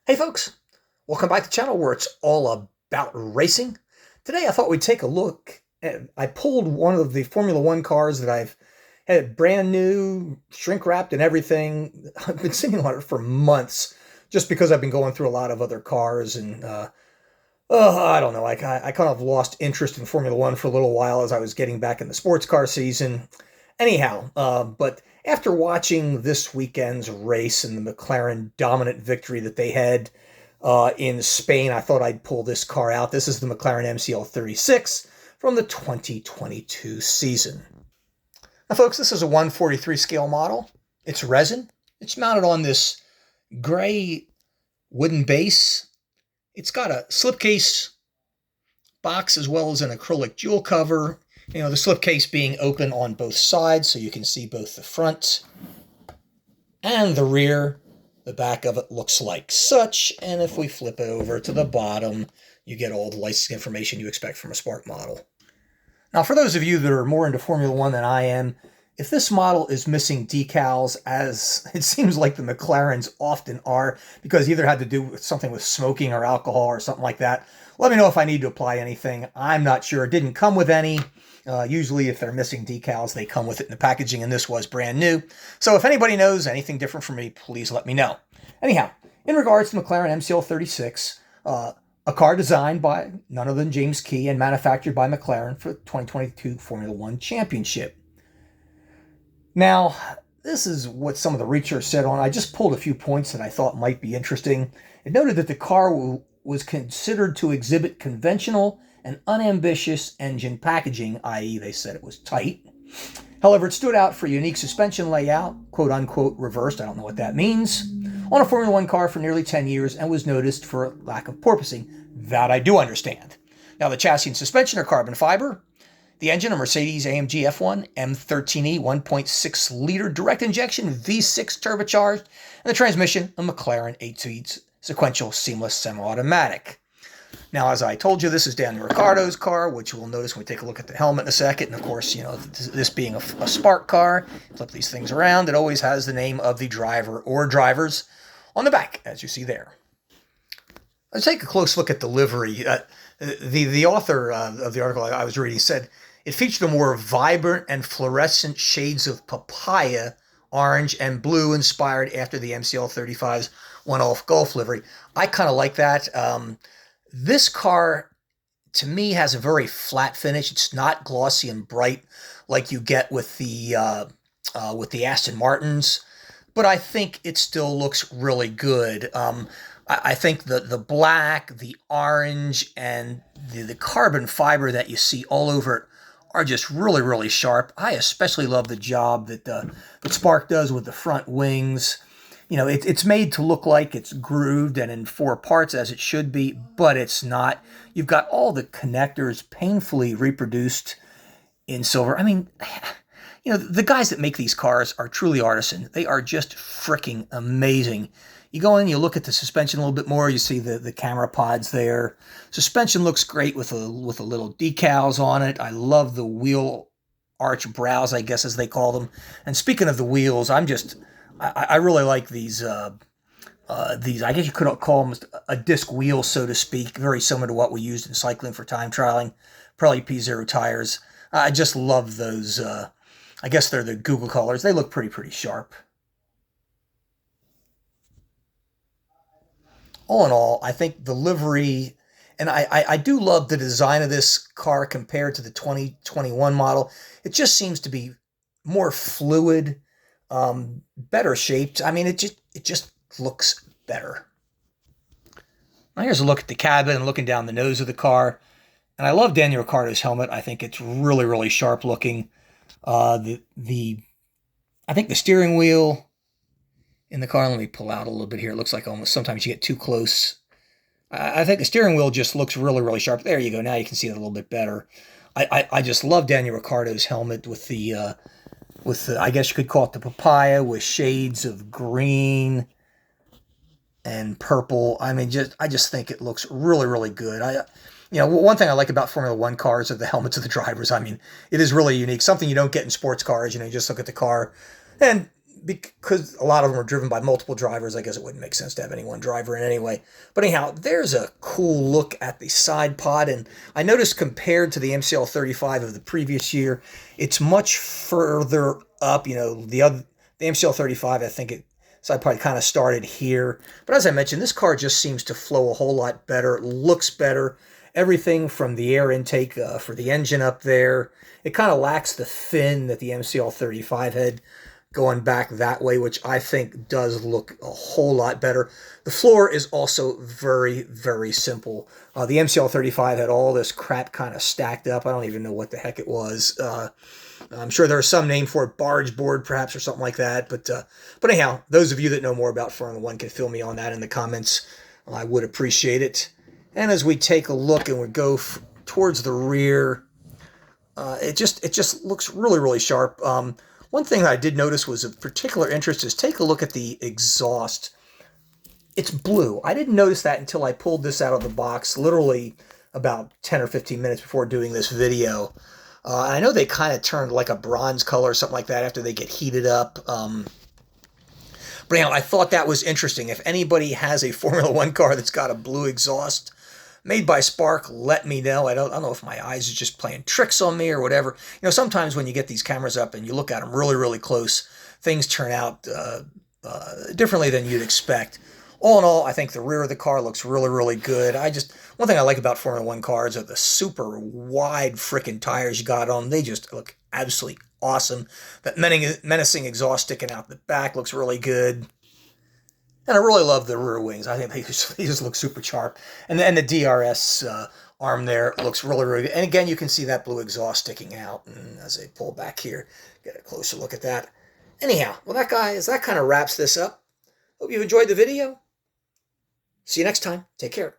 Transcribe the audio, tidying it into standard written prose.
Hey folks, welcome back to the channel where it's all about racing. Today I thought we'd take a look at, I pulled one of the Formula One cars that I've had brand new, shrink wrapped and everything. I've been sitting on it for months just because I've been going through a lot of other cars and I don't know, I kind of lost interest in Formula One for a little while as I was getting back in the sports car season. Anyhow, but after watching this weekend's race and the McLaren dominant victory that they had in Spain, I thought I'd pull this car out. This is the McLaren MCL36 from the 2022 season. Now, folks, this is a 143 scale model. It's resin. It's mounted on this gray wooden base. It's got a slipcase box as well as an acrylic jewel cover. The slipcase being open on both sides so you can see both the front and the rear. The back of it looks like such, and if we flip it over to the bottom, you get all the licensing information you expect from a Spark model. Now, for those of you that are more into Formula One than I am, if this model is missing decals, as it seems like the McLarens often are, because either had to do with something with smoking or alcohol or something like that, let me know if I need to apply anything. I'm not sure. It didn't come with any. Usually if they're missing decals, they come with it in the packaging, and this was brand new. So if anybody knows anything different from me, please let me know. Anyhow, in regards to McLaren MCL36, a car designed by none other than James Key and manufactured by McLaren for the 2022 Formula One Championship. Now, this is what some of the research said on. I just pulled a few points that I thought might be interesting. It noted that the car was considered to exhibit conventional and unambitious engine packaging, i.e. they said it was tight. However, it stood out for a unique suspension layout, quote-unquote reversed, I don't know what that means, on a Formula One car for nearly 10 years and was noticed for lack of porpoising. That I do understand. Now, the chassis and suspension are carbon fiber. The engine, a Mercedes-AMG F1 M13E 1.6-liter direct injection V6 turbocharged, and the transmission, a McLaren 8-speed sequential seamless semi-automatic. Now, as I told you, this is Daniel Riccardo's car, which we'll notice when we take a look at the helmet in a second. And of course, this being a Spark car, flip these things around, it always has the name of the driver or drivers on the back, as you see there. Let's take a close look at the livery. The author of the article I was reading said it featured a more vibrant and fluorescent shades of papaya, orange, and blue inspired after the MCL35's one-off Gulf livery. I kind of like that. This car, to me, has a very flat finish. It's not glossy and bright like you get with the Aston Martins, but I think it still looks really good. I think the black, the orange, and the carbon fiber that you see all over it are just really, really sharp. I especially love the job that Spark does with the front wings. It's made to look like it's grooved and in 4 parts as it should be, but it's not. You've got all the connectors painfully reproduced in silver. I mean, the guys that make these cars are truly artisan. They are just freaking amazing. You go in, you look at the suspension a little bit more, you see the camera pods there. Suspension looks great with a little decals on it. I love the wheel arch brows, I guess, as they call them. And speaking of the wheels, I really like these, I guess you could call them a disc wheel, so to speak, very similar to what we used in cycling for time trialing, probably P0 tires. I just love those, I guess they're the Google colors. They look pretty sharp. All in all, I think the livery, and I do love the design of this car compared to the 2021 model. It just seems to be more fluid, better shaped. I mean, it just looks better. Now here's a look at the cabin and looking down the nose of the car. And I love Daniel Ricciardo's helmet. I think it's really, really sharp looking. I think the steering wheel in the car, let me pull out a little bit here. It looks like almost sometimes you get too close. I think the steering wheel just looks really, really sharp. There you go. Now you can see it a little bit better. I just love Daniel Ricciardo's helmet with the I guess you could call it the papaya with shades of green and purple. I mean, I just think it looks really, really good. One thing I like about Formula One cars are the helmets of the drivers. I mean, it is really unique. Something you don't get in sports cars. You just look at the car and because a lot of them are driven by multiple drivers, I guess it wouldn't make sense to have any one driver in anyway. But anyhow, there's a cool look at the side pod, and I noticed compared to the MCL35 of the previous year, it's much further up. You know, the MCL35, I think side pod kind of started here. But as I mentioned, this car just seems to flow a whole lot better. It looks better. Everything from the air intake for the engine up there. It kind of lacks the fin that the MCL35 had going back that way, which I think does look a whole lot better. The floor is also very, very simple. The MCL35 had all this crap kind of stacked up. I don't even know what the heck it was. I'm sure there's some name for it, barge board perhaps or something like that. But anyhow, those of you that know more about Formula One can fill me on that in the comments. I would appreciate it. And as we take a look and we go towards the rear, it just looks really, really sharp. One thing I did notice was of particular interest is take a look at the exhaust. It's blue. I didn't notice that until I pulled this out of the box, literally about 10 or 15 minutes before doing this video. I know they kind of turned like a bronze color or something like that after they get heated up. But anyhow, I thought that was interesting. If anybody has a Formula One car that's got a blue exhaust made by Spark, let me know. I don't know if my eyes are just playing tricks on me or whatever. You know, sometimes when you get these cameras up and you look at them really, really close, things turn out differently than you'd expect. All in all, I think the rear of the car looks really, really good. One thing I like about Formula One cars are the super wide frickin' tires you got on them. They just look absolutely awesome. That menacing exhaust sticking out the back looks really good. And I really love the rear wings. I think they just look super sharp. And the DRS arm there looks really, really good. And again, you can see that blue exhaust sticking out. And as I pull back here, get a closer look at that. Anyhow, well, that kind of wraps this up. Hope you've enjoyed the video. See you next time. Take care.